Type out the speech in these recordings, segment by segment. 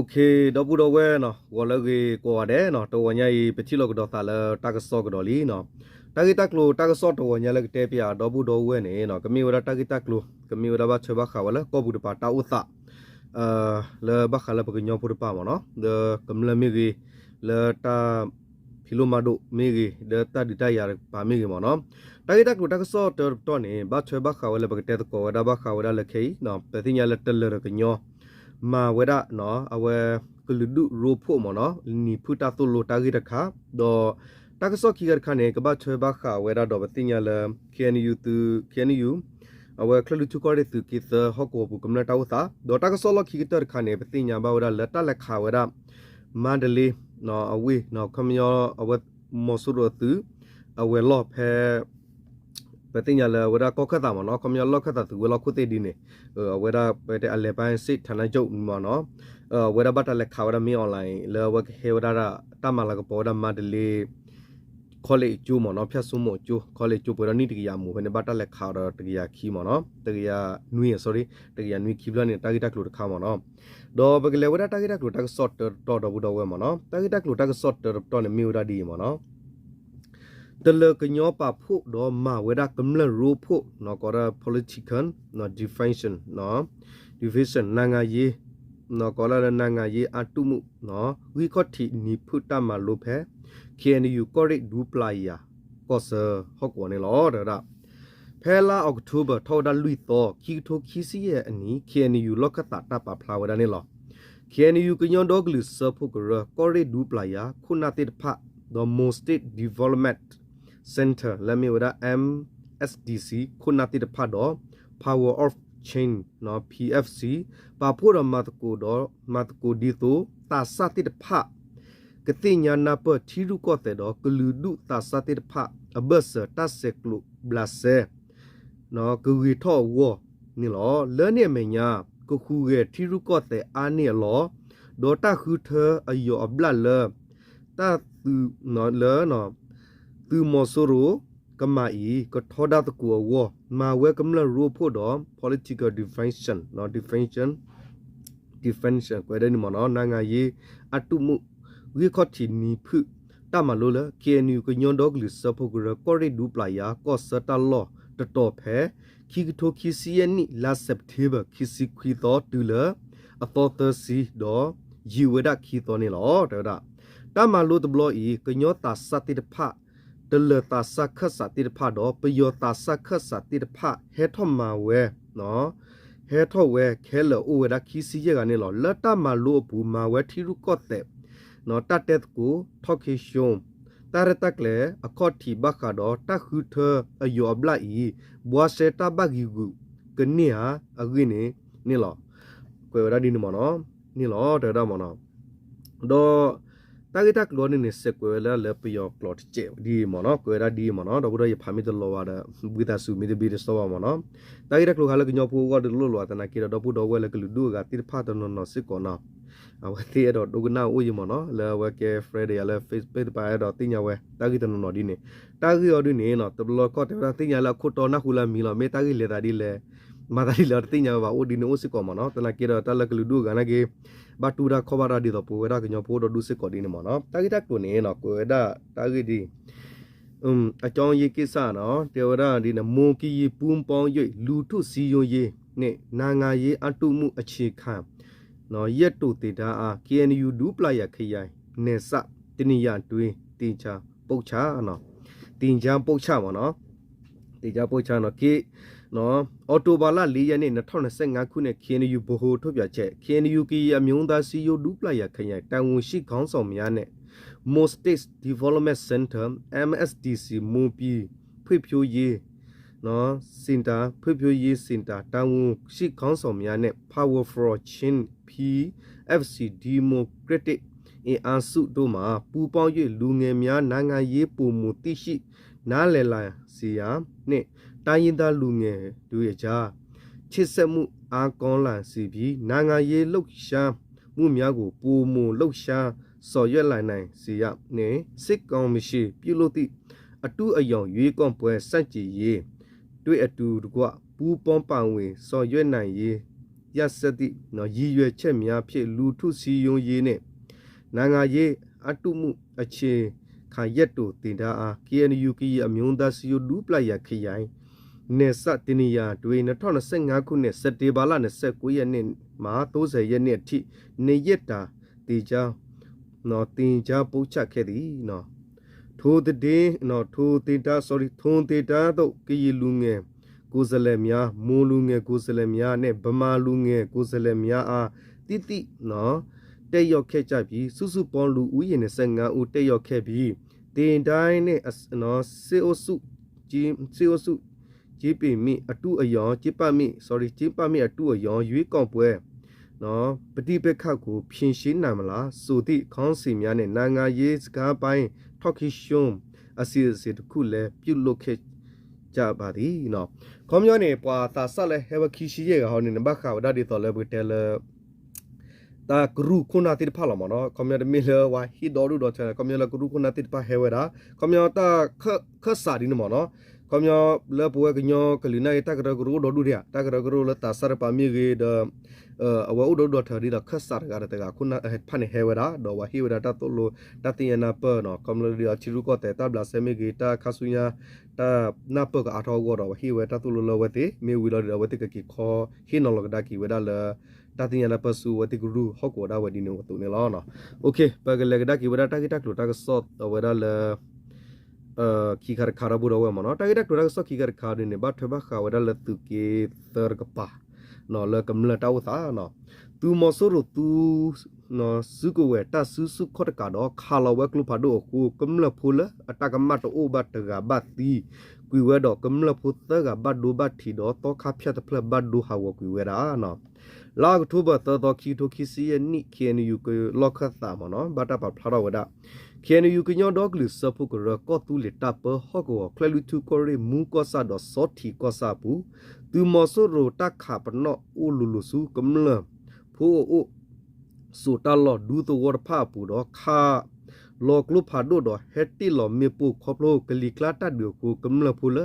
OK တော့ဘူးတော့ဝဲနော်ဝါလကေကွာတဲ့နော်တော်ဝညာပတိလောကတော့သာလတာကစောကတော့လီနော်တာဂီတကလိုတာကစောတော်ဝညာလကတဲ့ပြတော့ဘူးတော့ဝဲနေနော်ကမီဝရတာဂီတကလိုကမီဝရဘာချဘခါဝလကောဘူးတပါတာဥသလေဘခါလပကညောပူတပါမနော်ဒကမလမီဂီလေတာဖီလိုမာဒိုမီဂီဒတာဒီတယာပါမီဂီမနော်တာဂီတကလိုတာကစောတော်နေဘာချဘခါဝလပကတဲ့ကောဒါဘခါဝရလခေနော်ပတိညာလက်တလရကညောมาเวดาเนาะเอาไว้กลุดุโรโพมเนาะนี่พุตาตุโลตากิตะคาดอตากซอกิกะคะเนกบะชวยบะคาเวดาดอปติญาลKNU เอาไว้คลุทุกอเรตุกิตฮอกโกปุกำนะตาวตาดอตากซอลอกิกะตะคะเนปติญาบะเวดาละตะละคาเวดามันเดลีเนาะเอาไว้เนาะคำยอเอาไว้มอสุโรตุเอาไว้ลอแพปฏิญญาละเวลาก็ขะตามเนาะคำยอลอกขะตะตุเวลาคุเตดีเนี่ยเวลาไปแต่อเลปานสิธนาจุมเนาะเวลาบัตรเลขาวดามีออนไลน์แล้วว่าเฮวดาตามมาละก็ปอดามาเดลีคอเลจูมเนาะพยาสุโมจูคอเลจูปรนี่ตกิยาหมู่เพิ่นบัตรเลขาวดาตกิยาคีมเนาะตกิยานุย sorry ตกิยานุยคีบลาเนี่ยตากิตะกลุตะคาเนาะดอเบกเลเวดาตกิตะกลุตะก็ซอตตอดบุดอเวมเนาะตกิตะกลุตะก็ซอตตอเนี่ยมีวดาดีมเนาะตะเลกญอปาพุดอมาเวดากำลังรูพุเนาะก็ระ political เนาะ definition เนาะ division นางายีเนาะก็ระนางายีอาตุมุเนาะวิคอตินิพุตามาโลเพ KNU ก็ริดูปลายาก็เซฮอกวเนี่ยลอเดระเพลาออกทูเบอร์ทอดาลุยโตคิโทคิซิเยอันนี้ KNU ลอกตาตาปาพลาวดาเนี่ยลอ KNU กญอดอกลิเซพุกระก็ริดูปลายาคุณาติพะ the most state development Center และมีว่า MSDC คุณนาติดพัดอ Power of Change เนาะ PFC ปาพูดมาตะกูดอมาตะกูดีโตตาสาติดพะกติญาณเปิดที่รู้ก็แต่ดอกลือดุตาสาติดพะอเบสตาเซกลุบลาเซเนาะกวีท่อวัวนี่หรอเลือเนี่ยไม่ยาก็คูเกที่รู้ก็แต่อันเนี่ยหรอดอตาคือเธออายุอบลาเลตาตือเนาะเลเนาะตือมอสโรกมาอีก็ทอดาตะกัววัวมาเวกำลังรู้พูดดอ political definition เนาะ definition ก็ได้นี่มันเนาะนางายีอัตุมุวิเคราะห์ที่นี้พึ่งตามมาโลละ KNU ก็ย้อนดอกหรือสะพกระก็ได้ดูปลายาก็สตาลอตะต่อแพ้คิกโทคิซีนี่ลาเซปเทเบอร์คิซิควิตอตุละอตอเตซีดอยูเวดาคิตอนี่หรอเด้อดาตามมาโลตบลออีก็ย้อนตาสติดพะตเลตาสักขสัติดพาดอปโยตาสักขสัติดพาเฮทอมาเวเนาะเฮทอเวเคลโอเวดาคิซิเยกันนี่หรอละตามาโลปูมาเวที่รู้ก็แต่เนาะตาเต็ดกูทอคิชมตาเรตักเลอคอทีบักคาดอตาคือเธออโยอบลาอีบัวเซตาบักิกุกันเนี่ยอกินี่หรอกวยดาดินมอเนาะนี่หรอเดดามอเนาะดอตากิตักโลนี่เสกเวลาเลปยอกลอดเจดีมอเนาะกวยดาดีมอเนาะดอบุดายพามิตลอวาดบิตาสุมิดบิดสวามอเนาะตากิตักโลฮาลกญอพูก็ดลอวาตนะกิดอปูดอเวลกลุดูกาติพาตนนอสิกอนาเอาเตียดอดูกนาอุยมอเนาะเลวเกเฟรดยาเลเฟซเปดปาดอติญาเวตากิตนนอดีนี่ตากิออดีนี่เนาะตบลอก็แต่ติญาละคุตอนะคุลามีลอเมตากิเลดาดีเลมาตาดิเลติญาว่าโอดีนโอสิกอมอเนาะตนะกิดอตะละกลุดูกานะเกบาตูดาขบาราดีตอปูเวดากญอพูดอดูสิกอดีนี่มอเนาะตากิตักตัวนี่เนาะกวยดาตากิดีအကြောင်းရေးကိစ္စနော်တေဝရဒီနမွန်ကီပူးပေါင်း၍လူထုစီယုံရေးနဲ့နာငါရေးအတုမှုအခြေခံနော်ရက်တုတေတာအား KNU ဒူပလာရခရိုင်နေစတနိယတွင်တင်ချပုတ်ချနော်တင်ချပုတ်ချပါနော်တင်ချပုတ်ချနော်ကေနော်အော်တိုဘာလ4ရက်နေ့2025ခုနှစ် KNU ဘိုဟိုထုတ်ပြချက် KNU ကီအမျိုးသားစီယုံဒူပလာရခရိုင်တန်ဝန်ရှိခေါင်းဆောင်များနဲ့Most State Development Center MSDC မူပီဖွံ့ဖြိုးရေးနော်စင်တာဖွံ့ဖြိုးရေးစင်တာတာဝန်ရှိခေါင်းဆောင်များနဲ့ Power for Change PFC Democratic အန်စုတို့မှာပူးပေါင်း၍လူငယ်များနိုင်ငံရေးပုံမူသိရှိနားလည်လာစီယာနဲ့တိုင်းရင်းသားလူငယ်တို့ရဲ့ကြားချစ်ဆက်မှုအားကောင်းလာစီပြီးနိုင်ငံရေးလှုပ်ရှားမှုများကိုပုံမူလှုပ်ရှားစော်ရွက်လိုက်နိုင်စီရနေစစ်ကောင်မရှိပြုလို့သည့်အတူအယောင်ရွေးကောင်းပွဲစန့်ကြည်ရေးတွေ့အတူတကွပူးပေါင်းပါဝင်စော်ရွက်နိုင်ရေး ရစတိနော်ရည်ရွယ်ချက်များဖြင့်လူထုစီယုံရေးနဲ့နိုင်ငံရေးအတုမှုအခြေခံရက်တို့တင်တာအား KNU ကီအမျိုးသားစီယိုဒူပလိုက်ရခရိုင်နေစတင်နီယာတွေ2025ခုနှစ်စက်တင်ဘာလ29ရက်နေ့မှာ30ရက်နေ့အထိနေရက်တာတေချာနော်တင်ချာပို့ချခဲ့သည်နော်ထိုတဲ့နော်ထိုတင်တာ sorry ထုံတင်တာတို့ကီလူငယ်ကိုယ်စလဲများမွန်လူငယ်ကိုယ်စလဲများနဲ့ဗမာလူငယ်ကိုယ်စလဲများအားတိတိနော်တက်ရောက်ခဲ့ကြပြီးစုစုပေါင်းလူဦးရေ25ဦးတက်ရောက်ခဲ့ပြီးတင်တိုင်းနဲ့နော်စေအိုစုဂျီပီမီအတူအယောင်ဂျီပမီ sorry ဂျီပမီအတူအယောင်ရွေးကောက်ပွဲနော်ပฏิပက္ခကိုဖြင်းရှင်းနိုင်မလားဆိုသည့်ခေါင်းစဉ်များနဲ့နိုင်ငံရေးစကားပိုင်းထောက်ခီရှုံအစီအစဉ်တစ်ခုလည်းပြုလုပ်ခဲ့ကြပါသည်နော်ခေါမျိုးနေပွာတာဆက်လဲဟဲဝခီရှိရဲ့ဟောနေနဘခါဝဒဒီတော်လဲဘတဲလဲတာဂရုခုနာတိဖာလမနော်ခေါမျိုးတမီလဝါဟီဒေါ်ရူဒေါ်ချာခေါမျိုးလဂရုခုနာတိဖာဟဲဝရာခေါမျိုးတာခစာဒီနမနော်ခေါမျိုးလဲပွေကညောကလီနိုင်တာဂရဂရုဒေါ်ဒူရတာဂရဂရုလတာဆရပါမီဂေဒအဝဥဒေါ်ဒေါ်ထရီလာခစာရကတကခုနာဖာနေဟဲဝရာဒေါ်ဝဟီဝရာတာတိုလိုတတိယနာပနော်ခေါမျိုးလီချီရူကောတဲတာဘလာဆေမီဂေတာခဆူယာတာနာပကအထောကောတော့ဟီဝတာတူလိုဝတိမေဝီလောဝတိကကီခေါ်ဟီနော်လကဒါကီဝဒါလတာတင်ရလာပဆူဝတိဂရုဟောကောဒါဝဒီနိုတူနေလောနော်โอเคပကလေကဒါကီဝဒါတာကီတာကလိုတာကဆော့ဝဒါလခီခါခါရဘူရောဝမနော်တာကီတာကလိုတာဆော့ခီခါခါနေဘတ်ထဘခါဝဒါလတုကေသရကပါနော်လကမလတာဝသာနော်သူမဆိုရသူနော်စုကဝဲတာစုစုခေါတကတော့ခါလဝဲကလူဖာဒိုကိုကမလဖူလအတကမတ်တိုဘတ်တကဘတ်တီကွေဝဲတော့ကမလဖူတကဘတ်ဒိုဘတ်တီတော့တော့ခါဖြတ်တဖလဘတ်ဒိုဟာဝကွေဝဲတာနော်လာကထိုဘတော့ခီတိုခီစီယနိ KNU ကလောက်ခတ်တာမနော်ဘတ်တာဖလာဝဒါ KNU ကညောတော့ကလစဖုကရကောတူလီတပ်ဟောကောကလလူတူကိုရီမူကောဆာတော့စောတီကောဆာပူသူမဆိုရတက်ခါပနောအိုလူလူစုကမလဖိုးအိုဆိုတလောဒူတဝရဖာပူတော့ခါလောကလုဖာဒိုတော့ဟက်တီလောမေပူခေါပလိုကလီကလာတဒူကိုကမလဖူလ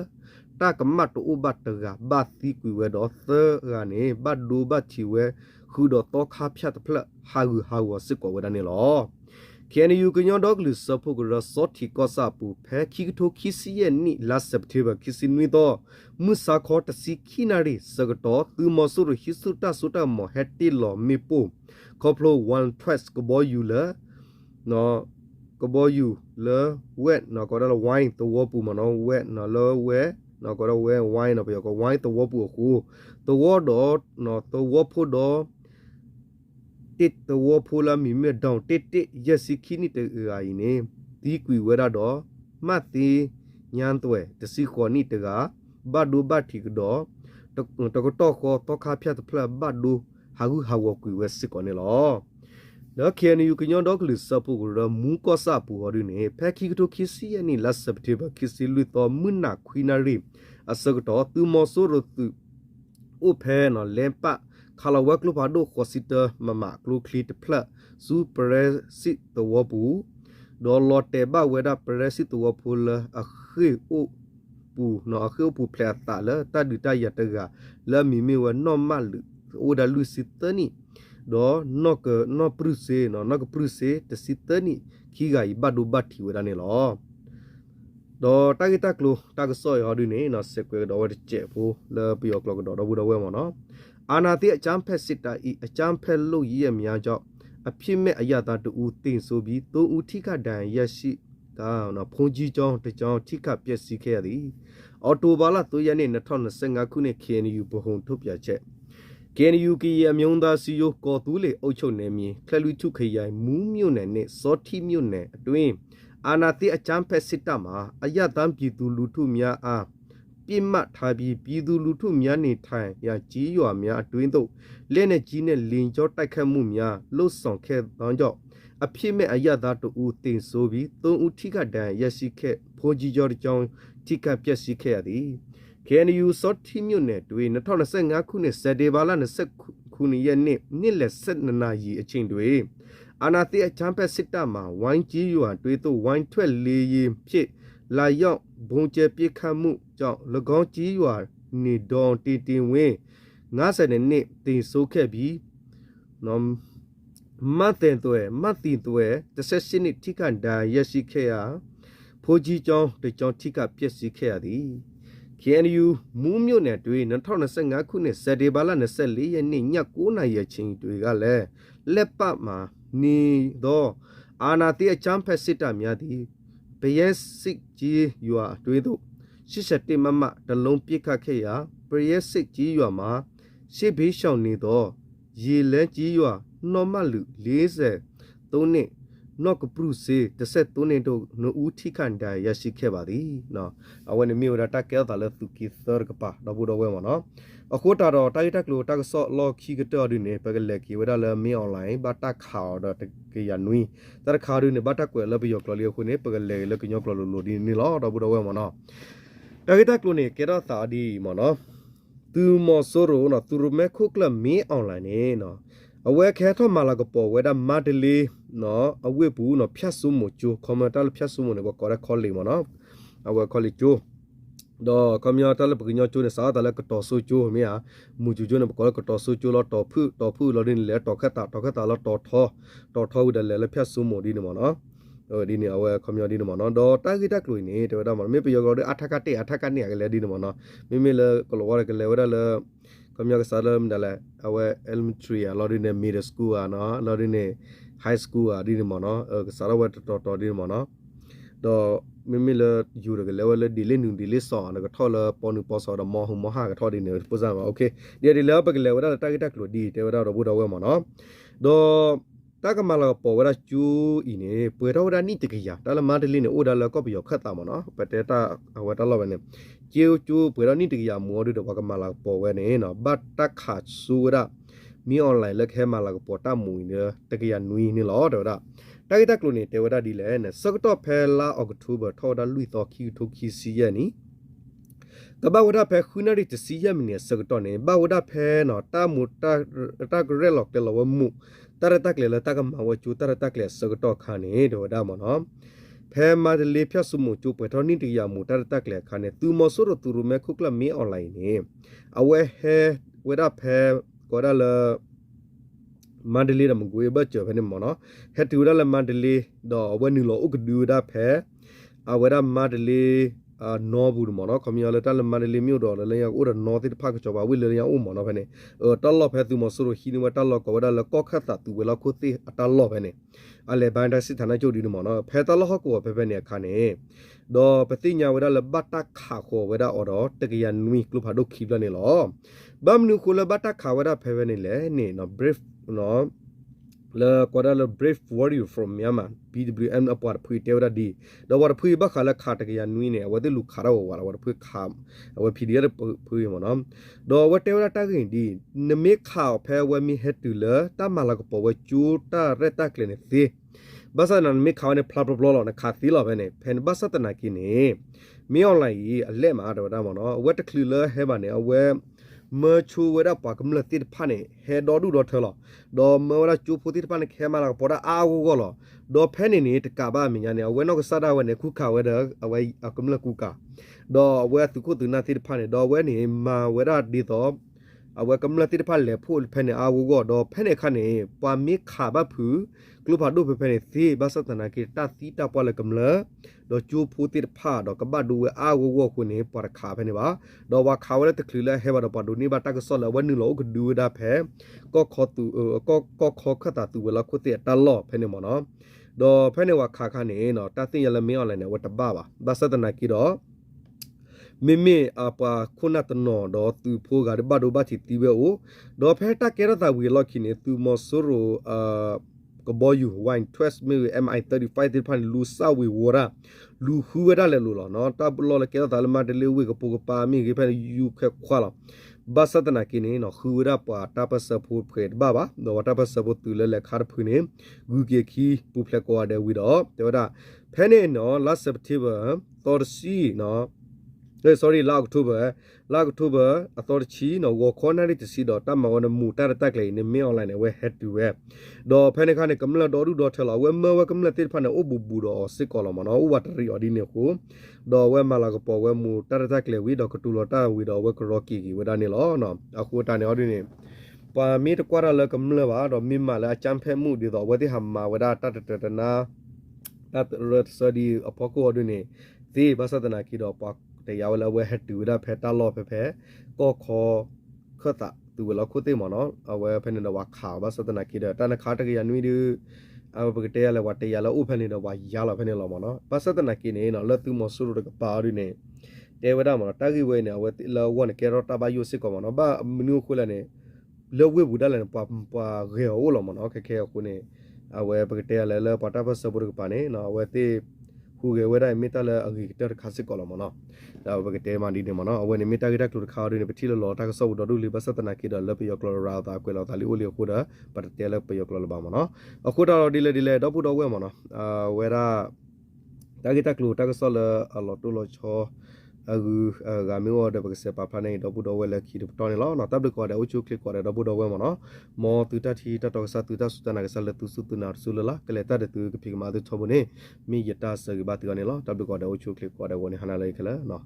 တာကမတ်တူဘတ်တကဘတ်တီကွေဝတော့သကနေဘတ်ဒူဘတ်ချီဝဲခုတော့တော့ခါဖြတ်ဖလဟာဝစစ်ကောဝဒနေလော KNU ကညောတော့ကလစဖုကရစောတီကောဆာပူဖဲခီတိုခီစီယနီလာစက်တေဘာခီစီနွီတော့မူစာခေါ်တစီခီနာရီစကတော့သူမဆူရဟီစုတာစုတာမဟက်တီလောမီပူခေါပလို1 twist ကဘောယူလာနော်ကဘောယူလာဝက်နော်ကောတော့ဝိုင်းတဝပူမနော်ဝက်နော်လောဝဲနော်ကောတော့ဝဲဝိုင်းနော်ပြောကဝိုင်းတဝပူခုတဝတော့နော်တဝဖို့တော့တစ်တဝဖိုလာမီမဲဒေါန်တစ်ယစီခီနီတေအိုင်နေဒီကွေဝရတော့မတ်တီညန်တွဲတစီခေါနီတကဘတ်ဒူဘတ်တီကတော့တကတော့ခေါ်တော့ခါဖြတ်ဖလဘတ်ဒူဟာဝကွေဝစစ်ကောနေလောနော် KNU ကညောတော့ကလစပူကရမူကောဆာပူဟော်ဒီနေဖက်ခီကတိုခီစီယနီလတ်စပတေဘခီစီလူတော်မွနာခွီနာရီအစကတော့သူမဆိုရသူဥဖဲနော်လဲပခါလဝက်ကလူပါဒိုခေါ်စီတမမကလူခလီတဖလစူပရက်စစ်တဝပူဒေါ်လော်တေဘဝဲဒါပရက်စစ်တဝပူလအခီအိုပူနော်အခီအိုပူဖလက်တာလတဒူတရတကလာမီမီဝနော်မလူအိုဒါလူစစ်တနီဒေါ်နော့ကနော်ပရုစေနော်ကပရုစေတစစ်တနီခီဂိုင်ဘတ်ဒူဘတ်တီဝဲဒါနေလောဒေါ်တာဂီတာကလူတာကဆော့ရဒီနေနော်စက်ကွဲဒေါ်ဝဲကျဲဖိုလာပီယောကလောကဒေါ်ဘူဒဝဲမနော်အာနာတိအချမ်းဖက်စစ်တာဤအချမ်းဖက်လို့ရည်ရများကြောင့်အဖြစ်မဲ့အရသာတူတင်ဆိုပြီးသုံးဦးထိခဒဏ်ရရှိဒါနော်ဖုန်ကြီးကျောင်းတကြောင်းထိခပျက်စီးခဲ့ရသည်အော်တိုဘာလ3ရက်နေ့2025ခုနှစ် KNU ဗဟုံထုတ်ပြချက် KNU ကီအမျိုးသားစီယိုကော်တူးလေအုပ်ချုပ်နယ်မြေခလလူထုခရိုင်မူးမြို့နယ်နဲ့စောတိမြို့နယ်အတွင်းအာနာတိအချမ်းဖက်စစ်တပ်မှာအရသာပြည်သူလူထုများအားပြစ်မှတ်ထားပြီးပြည်သူလူထုများနေထိုင်ရာကြီးရွာများအတွင်းသို့လက်နဲ့ကြီးနဲ့လင်ကျော်တိုက်ခတ်မှုများလှုပ်ဆောင်ခဲ့သောကြောင့်အဖြစ်မဲ့အရသာတူတင်ဆိုပြီးသုံးဦးထိကဒဏ်ရရှိခဲ့ဖိုးကြီးကျော်ကြောင့်ထိကပျက်စီးခဲ့ရသည် KNU စောတိမြို့နယ်တွင်2025ခုနှစ်စက်တင်ဘာလ20ခုနှစ်ရက်နေ့လယ်12နာရီအချိန်တွင်အာနာတိအချမ်းဖက်စစ်တပ်မှဝိုင်းကြီးရွာတွင်သို့ဝိုင်းထွက်လေရင်ဖြစ်လာရောက်ဘုံကျဲပြစ်ခတ်မှုကြောင့်၎င်းကြီးရွာနေဒေါန်တီတင်ဝင်း 50နှစ်တင်ဆိုးခဲ့ပြီးနော်မတ်တင်တွေမတ်တင်တွေ18နှစ်ထိကန်ဒါရရှိခဲ့ရဖိုးကြီးကျောင်းတကျောင်းထိကပြည့်စည်ခဲ့ရသည် KNU မူးမြို့နယ်တွင်2025ခုနှစ်စက်တင်ဘာလ24ရက်နေ့ည9:00နာရီအချိန်တွေကလည်းလက်ပတ်မှာနေသောအာနာတိအချမ်းဖက်စစ်တပ်များသည်ဘရဲစစ်ကြီးရွာတွင်သို့87မမတလုံးပစ်ခတ်ခဲ့ရာဘရဲစစ်ကြီးရွာမှာရှေ့ဘေးရှောင်နေသောရေလဲကြီးရွာနော်မလူ43နှစ်နော့ကပရုစေ13နှစ်တို့နဦးထိခန်တိုင်ရရှိခဲ့ပါသည်နော်အဝနေမျိုးရတာကဲတာလဲသူကီသရကပါတော့ဘူးတော့ဝဲမနော်အခုတော့တိုက်တက်ကလို့တက်ဆော့လော်ခီကတော်ဒီနေပကလက်ကီဝဒါလဲမင်းအွန်လိုင်းဘာတာခါတော့တကရနွီတရခါရနေဘာတာကွယ်လဘယောကလော်လီခုနေပကလက်လကညောကလော်လိုဒီနေလောတော့ဘူးတော့ဝဲမနော်တိုက်တက်လို့နေကဲတော့သာဒီမနော်သူမော်ဆိုရိုနော်သူရမဲခုကလမင်းအွန်လိုင်းနေနော်အဝဲခဲထောမာလာကပေါ်ဝဲဒါမတ်တလီနော်အဝဲဘူးနော်ဖြတ်ဆုမချိုကွန်မတာဖြတ်ဆုမနေဘကောရခေါ်လီမနော်အဝဲခေါ်လီချိုတော့ကွန်မတာလပကညချိုနေစားတလကတော်ဆူချိုမီယာမူချိုနေဘကောကတော်ဆူချိုလောတော်ဖုလောဒင်းလေတော်ခတာလောတော်ထောဝဒလေဖြတ်ဆုမဒီနေမနော်ဒီနေအဝဲကွန်မဒီနေမနော်တော့တာဂီတကလွိနေတော့ဒါမမေပယောကောအထက်ကနေကလေးဒီနေမနော်မေလေကလောဝရကလေဝရလေကမြကစားလမ်ဒလာအဝဲ elementary အလော်ဒီနေ middle school อ่ะเนาะအလော်ဒီနေ high school อ่ะဒီနေမနော်စားရဝဲတော်ဒီနေမနော်တော့မိလယူရကလေဝဲဒီလေနူဒီလေဆောနကထော်လပေါ်နူပေါ်ဆောတော့မဟုတ်မဟာကထော်ဒီနေပူဇာပါโอเคဒီလေပကလေဝဲတာတာကလို့ဒီတေဝတော့ဘူတော့ဝဲမနော်တော့တကမလာပေါ်ဝဲကျူအင်းနေပွေတော့ဒါနိတကရတာလမတလင်းနေအိုဒါလကော့ပယောခတ်တာမနော်ပတေတာဝဲတလောပဲနေကျူပွေတော့နိတကရမောဒူတော့ကမလာပေါ်ဝဲနေနော်ဘတ်တခါဆူရမီအွန်လိုင်းလက်ခဲမလာကပေါ်တာမူနေတကရနွီနေလောတော့ဒါတိုက်တက်လို့နေတေဝဒါဒီလဲနဲ့စကတော့ဖဲလာအောက်တိုဘာထော်ဒါလူတော်ခီထိုခီစီယနီကဘာဝဒဖဲခုနရီတစီယမီနေစကတော့နေဘာဝဒဖဲနော်တာမူတာဂရဲလောက်တယ်လဝမှုတရတက်လေတကမဝချူတရတက်လေစကတော့ခါနေတော့ဒါမနော်ဖဲမာဒလေဖြတ်စုမှုချူပထောနိတရမှုတရတက်လေခါနေသူမဆိုရသူရမဲခုကလမီအွန်လိုင်းနေအဝဲဟဲဝဒဖဲကောရလမန္တလေးရမကွေဘတ်ချဖဲနေမနော်ဟက်တူရလမန္တလေးတော့ဝဲနူလောဥကဒူဒါဖဲအဝဲရမန္တလေးနော်ဘူးမနော်ခမီယလတလမန္တလေးမြို့တော်လည်းရောက်ဥရနော်တိဖာကချောပါဝိလေရောက်ဥမနော်ဖဲနေတလော့ဖဲသူမဆိုရဟီနမတလော့ကဝဒါလကောခတ်တာသူဝဲလောက်ခုတိအတလော့ဖဲနေအလေဘန်ဒစစ်ဌာနချုပ်ဒီမနော်ဖဲတလော့ဟကောဖဲဖဲနေခါနေတော့ပတိညာဝဒါလဘတ်တခါခောဝဒါအော်တော့တကရနွီကလုဖာဒုခိဘလနေလောဘမ်နုခုလဘတ်တခါဝဒါဖဲဖဲနေလေနေနော် brief နော်la kwada la brave warrior from Myanmar BWM apart phui tewra di do war phui ba khala kha ta ya nui ne awade lu khara war phui kham awa pdr phui mo nam do wa tewra ta gin di ne me kha phe wa mi het tu la ta mala ko po wa chu ta re ta kle ne thi basa nan me kha ne phla blo lo ne kha thi lo be ne phen basa ta na ki ne me online yi a le ma do da mo no wa ta klu la he ba ne awa เมื่อชูเวลาปากกำลังติดพันเนี่ยเฮดอดูดอเธอหรอดอเมื่อเวลาจูพูติดพันเนี่ยแค่มาแล้วพอได้อากูก็หรอดอแพ้เนี่ยตะกาบ้ามีอย่างเนี่ยเอาไว้นอกซาดาไว้เนี่ยคู่ข่าวไว้เด้อเอาไว้เอากำลังคู่กาดอเวลาตุกุตุนาติดพันเนี่ยดอเวเนี่ยมาเวลาดีต่อเอาไว้กำลังติดพันเลยพูดแพ้เนี่ยอากูก็ดอแพ้เนี่ยขันเนี่ยปามีขาบ้าผือกลุ่มพัดดูแพ้เนี่ยสิบ้าสัตนาคิดตาสีตาปอเลยกำลังดอจูพูติดผ้าดอกกบ้าดูอากูก็คนนี้ปอดขาแพ้เนี่ยบ้าดอว่าเขาไว้ตะคลือแล้วให้บ้าดอปอดูนี่บ้าตากระสอนแล้ววันนึงเราก็ดูได้แพ้ก็คอตูก็คอขตาตูเวลาคุเตะตลอดแพ้เนี่ยมั้งเนาะดอแพ้เนี่ยว่าขาเนี่ยเนาะตาสิ่งยังไม่อะไรเนี่ยว่าตบ้าบ้าสัตนาคิดดอมิอาปาคุณนัตนอดอตูโพกาดบาดูบาติติเวโอดอเพตาเกรตาวีลอคิเนตูมอสโรก็บอยู่วาย12 mil MI35 ติพันลูซาวีวอราลูฮูเวดาเลลูลอเนาะตาบลอเลเกรตาลมาเดเลเวก็โปกปามีกิเพนยูแคควาลบาสัตนากิเนเนาะฮูเวดาปาตาปะสะพูเพดบาดอตาปะสะพูตุเลเลคาร์พุเนกูเกคีปูเพลกวาเดวีดอเตวดาเพเนเนาะ last September ตอร์ซีเนาะ sorry la October authority no wo corner to see dot tam on mu ta tak le ni me online we head to we do phane kha ne kamla do du do thela we ma we kamla tit phane o bu bu do sik ko lo ma no u wa tri odi ne ko do we ma la ko po we mu ta tak le we do ko tu lo ta we do we ko ro ki we da ne lo no aku ta ne odi ne pa mi to kwa la kamla ba do mi ma la cham phe mu di do we ti ham ma we da ta ta na ta ro so di apoko odi ne ti ba sa ta na ki do paแต่ยาวแล้วเวหัดดูได้แพ้ตลอดแพ้ก็คอข้อตะตัวเราคู่เต็มเนาะเอาไว้เพื่อนเราว่าข่าวว่าสถานกิจแต่ในข่าวตะกี้ยันวิดูเอาไปเตะอะไรว่าเตะแล้วอุปนิเราว่ายาเราเพื่อนเราเนาะภาษาสถานกิจเนี่ยเนาะแล้วตัวมันสู้กับป่าด้วยเนี่ยเดี๋ยวได้มาตะกี้เว้ยเนี่ยว่าเราวันแกรอตาบายุสิกมันเนาะบ้ามิวคุยแล้วเนี่ยเลือกเว็บบุได้เลยป่าเกี่ยวเราเนาะแค่คนเนี่ยเอาไว้ไปเตะอะไรแล้วปัตตาภาษาบุรุษป่าเนี่ยเนาะเอาไว้ที่ฮูเกเวได้มิตรละอกิเตอร์คลาสสิกก็ละมั้งเนาะแต่ว่าก็เตมันดีเนี่ยมั้งเนาะเอาไว้ในมิตรกิจกรรมข่าวด้วยในประเทศละตากสอบดอดูลิบัสตนาคิดละไปยกละราวตาคุยละตาลิโอเลียคูดะปัตเตละไปยกละบ้ามั้งเนาะเอาคูดเราดีเลยดอปูดอเวมั้งเนาะเวลาตากิตากลูตากสอบละลอตุลอชอกามิวอเดบกเซปาพานี่ดอปูดอเวละคิดตอนนี้ละเนาะตับก็ได้อุจุคลิกก็ได้ดอปูดอเวมั้งเนาะมอตุตาทีตาตอกซาตุตาสุตานักซาละตุสุตุนาสุลละก็เลยตาเดตุกพิกมาตุทบเนี่ยมียตาสกบาตุกันนี่ละตับก็ได้อุจุคลิกก็ได้วันนี้หาอะไรกันละเนาะ